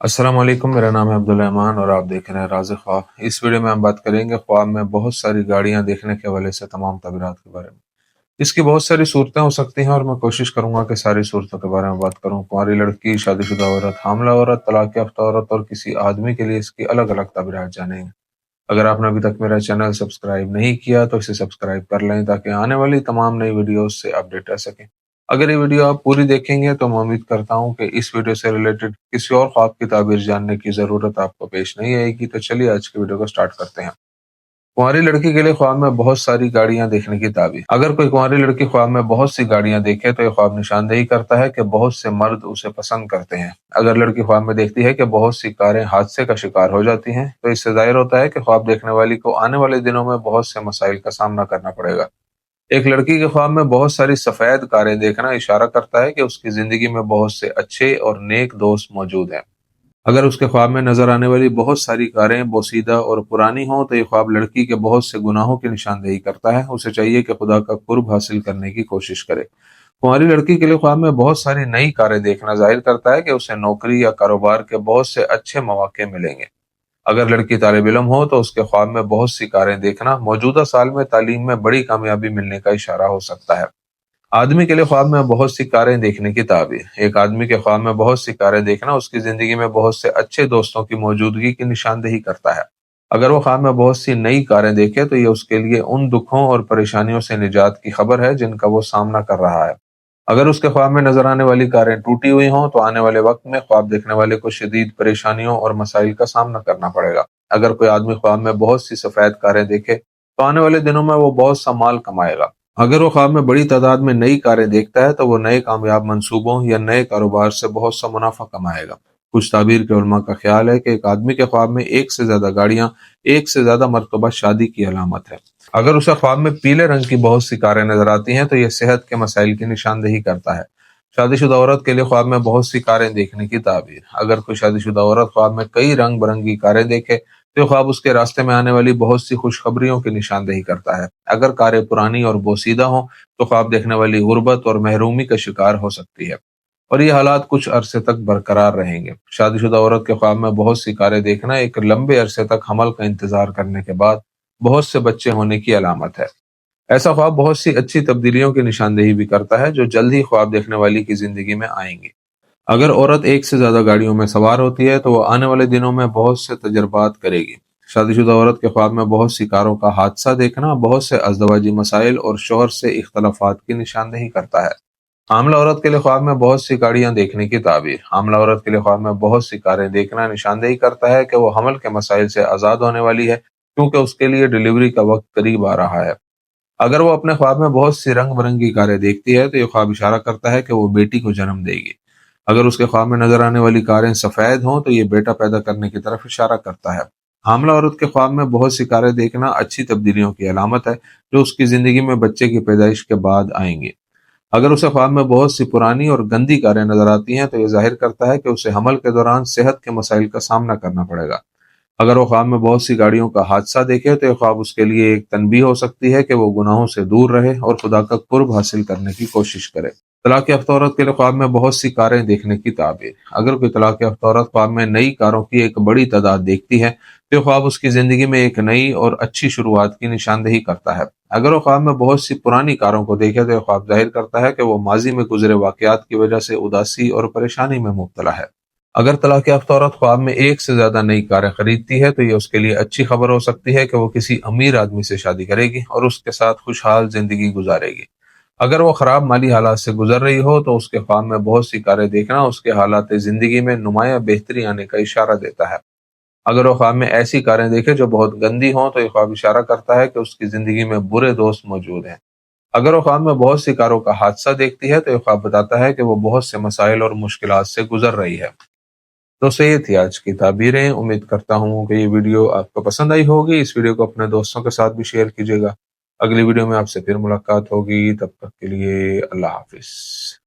अस्सलाम वालेकुम। मेरा नाम है अब्दुल रहमान और आप देख रहे हैं राज़ ख्वाब। इस वीडियो में हम बात करेंगे ख्वाब में बहुत सारी गाड़ियां देखने के हवाले से तमाम तबीरात के बारे में। इसकी बहुत सारी सूरतें हो सकती हैं और मैं कोशिश करूंगा कि सारी सूरतों के बारे में बात करूं। कुंवारी लड़की, शादीशुदा औरत, हामला औरत, तलाक याफ्ता औरत और किसी आदमी के लिए इसकी अलग अलग तबीरात जानेंगे। अगर आपने अभी तक मेरा चैनल सब्सक्राइब नहीं किया तो इसे सब्सक्राइब कर लें ताकि आने वाली तमाम नई वीडियोस से अपडेट रह सकें। अगर ये वीडियो आप पूरी देखेंगे तो मैं उम्मीद करता हूं कि इस वीडियो से रिलेटेड किसी और ख्वाब की ताबीर जानने की ज़रूरत आपको पेश नहीं आएगी। तो चलिए आज की वीडियो को स्टार्ट करते हैं। कुंवारी लड़की के लिए ख्वाब में बहुत सारी गाड़ियां देखने की ताबीर। अगर कोई कुंवारी लड़की ख्वाब में बहुत सी गाड़ियां देखे तो यह ख्वाब निशानदेही करता है कि बहुत से मर्द उसे पसंद करते हैं। अगर लड़की ख्वाब में देखती है कि बहुत सी कारें हादसे का शिकार हो जाती हैं तो इससे जाहिर होता है कि ख्वाब देखने वाली को आने वाले दिनों में बहुत से मसाइल का सामना करना पड़ेगा। एक लड़की के ख्वाब में बहुत सारी सफेद कारें देखना इशारा करता है कि उसकी जिंदगी में बहुत से अच्छे और नेक दोस्त मौजूद हैं। अगर उसके ख्वाब में नजर आने वाली बहुत सारी कारें बोसीदा और पुरानी हों तो ये ख्वाब लड़की के बहुत से गुनाहों की निशानदेही करता है। उसे चाहिए कि खुदा का कुर्ब हासिल करने की कोशिश करे। कुंवारी लड़की के लिए ख्वाब में बहुत सारी नई कारें देखना जाहिर करता है कि उसे नौकरी या कारोबार के बहुत से अच्छे मौके मिलेंगे। अगर लड़की तालिब इल्म हो तो उसके ख्वाब में बहुत सी कारें देखना मौजूदा साल में तालीम में बड़ी कामयाबी मिलने का इशारा हो सकता है। आदमी के लिए ख्वाब में बहुत सी कारें देखने की ताबीर। एक आदमी के ख्वाब में बहुत सी कारें देखना उसकी जिंदगी में बहुत से अच्छे दोस्तों की मौजूदगी की निशानदेही करता है। अगर वो ख्वाब में बहुत सी नई कारें देखे तो ये उसके लिए उन दुखों और परेशानियों से निजात की खबर है जिनका वो सामना कर रहा है। अगर उसके ख्वाब में नजर आने वाली कारें टूटी हुई हों तो आने वाले वक्त में ख्वाब देखने वाले को शदीद परेशानियों और मसाइल का सामना करना पड़ेगा। अगर कोई आदमी ख्वाब में बहुत सी सफेद कारें देखे तो आने वाले दिनों में वो बहुत सा माल कमाएगा। अगर वो ख्वाब में बड़ी तादाद में नई कारें देखता है तो वो नए कामयाब मंसूबों या नए कारोबार से बहुत सा मुनाफा कमाएगा। कुछ ताबीर के उलमा का ख्याल है कि एक आदमी के ख्वाब में एक से ज्यादा गाड़ियां एक से ज्यादा मरतबा शादी की अलामत है। अगर उसे ख्वाब में पीले रंग की बहुत सी कारें नजर आती हैं तो यह सेहत के मसाइल की निशानदेही करता है। शादीशुदा औरत के लिए ख्वाब में बहुत सी कारें देखने की ताबीर। अगर कोई शादीशुदा औरत ख्वाब में कई रंग बिरंगी कारें देखे तो यह ख्वाब उसके रास्ते में आने वाली बहुत सी खुशखबरियों की निशानदेही करता है। अगर कारें पुरानी और बोसीदा हों तो ख्वाब देखने वाली गुर्बत और महरूमी का शिकार हो सकती है और ये हालात कुछ अरसे तक बरकरार रहेंगे। शादीशुदा औरत के ख्वाब में बहुत सी कारें देखना एक लंबे अरसे तक हमल का इंतजार करने के बाद बहुत से बच्चे होने की अलामत है। ऐसा ख्वाब बहुत सी अच्छी तब्दीलियों की निशानदेही भी करता है जो जल्द ही ख्वाब देखने वाली की जिंदगी में आएंगी। अगर औरत एक से ज्यादा गाड़ियों में सवार होती है तो वह आने वाले दिनों में बहुत से तजर्बात करेगी। शादीशुदा औरत के ख्वाब में बहुत सी कारों का हादसा देखना बहुत से अज़दवाजी मसाइल और शोहर से इख्तलाफात की निशानदेही करता है। आमला औरत के लिए ख्वाब में बहुत सी गाड़ियां देखने की ताबीर। आमला औरत के लिए ख्वाब में बहुत सी कारें देखना निशानदेही करता है कि वो हमल के मसाइल से आज़ाद होने वाली है क्योंकि उसके लिए डिलीवरी का वक्त करीब आ रहा है। अगर वो अपने ख्वाब में बहुत सी रंग बिरंगी कारें देखती है तो ये ख्वाब इशारा करता है कि वो बेटी को जन्म देगी। अगर उसके ख्वाब में नजर आने वाली कारें सफेद हों तो ये बेटा पैदा करने की तरफ इशारा करता है। हामला औरत के ख्वाब में बहुत सी कारें देखना अच्छी तब्दीलियों की अलामत है जो उसकी जिंदगी में बच्चे की पैदाइश के बाद आएंगी। अगर उसे ख्वाब में बहुत सी पुरानी और गंदी कारें नजर आती हैं तो यह जाहिर करता है कि उसे हमल के दौरान सेहत के मसाइल का सामना करना पड़ेगा। अगर वो ख्वाब में बहुत सी गाड़ियों का हादसा देखे तो यह ख्वाब उसके लिए एक तनबीह हो सकती है कि वो गुनाहों से दूर रहे और खुदा का कुर्ब हासिल करने की कोशिश करे। तलाक याफ्ता औरत के लिए ख्वाब में बहुत सी कारें देखने की ताबीर। अगर कोई तलाक याफ्ता औरत ख्वाब में नई कारों की एक बड़ी तादाद देखती है तो यह ख्वाब उसकी जिंदगी में एक नई और अच्छी शुरुआत की निशानदेही करता है। अगर वो ख्वाब में बहुत सी पुरानी कारों को देखे तो यह ख्वाब जाहिर करता है कि वो माजी में गुजरे वाकयात की वजह से उदासी और परेशानी में मुब्तला है। अगर तलाक याफ्ता औरत ख्वाब में एक से ज्यादा नई कारें खरीदती है तो ये उसके लिए अच्छी खबर हो सकती है कि वो किसी अमीर आदमी से शादी करेगी और उसके साथ खुशहाल जिंदगी गुजारेगी। अगर वो खराब माली हालात से गुजर रही हो तो उसके ख्वाब में बहुत सी कारें देखना उसके हालात जिंदगी में नुमाया बेहतरी आने का इशारा देता है। अगर वो ख्वाब में ऐसी कारें देखे जो बहुत गंदी हों तो ये ख्वाब इशारा करता है कि उसकी जिंदगी में बुरे दोस्त मौजूद हैं। अगर वो ख्वाब में बहुत सी कारों का हादसा देखती है तो ये ख्वाब बताता है कि वो बहुत से मसाइल और मुश्किलात से गुजर रही है। दोस्तों ये थी आज की ताबीरें। उम्मीद करता हूँ कि ये वीडियो आपको पसंद आई होगी। इस वीडियो को अपने दोस्तों के साथ भी शेयर कीजिएगा। अगली वीडियो में आपसे फिर मुलाकात होगी। तब तक के लिए अल्लाह हाफिज।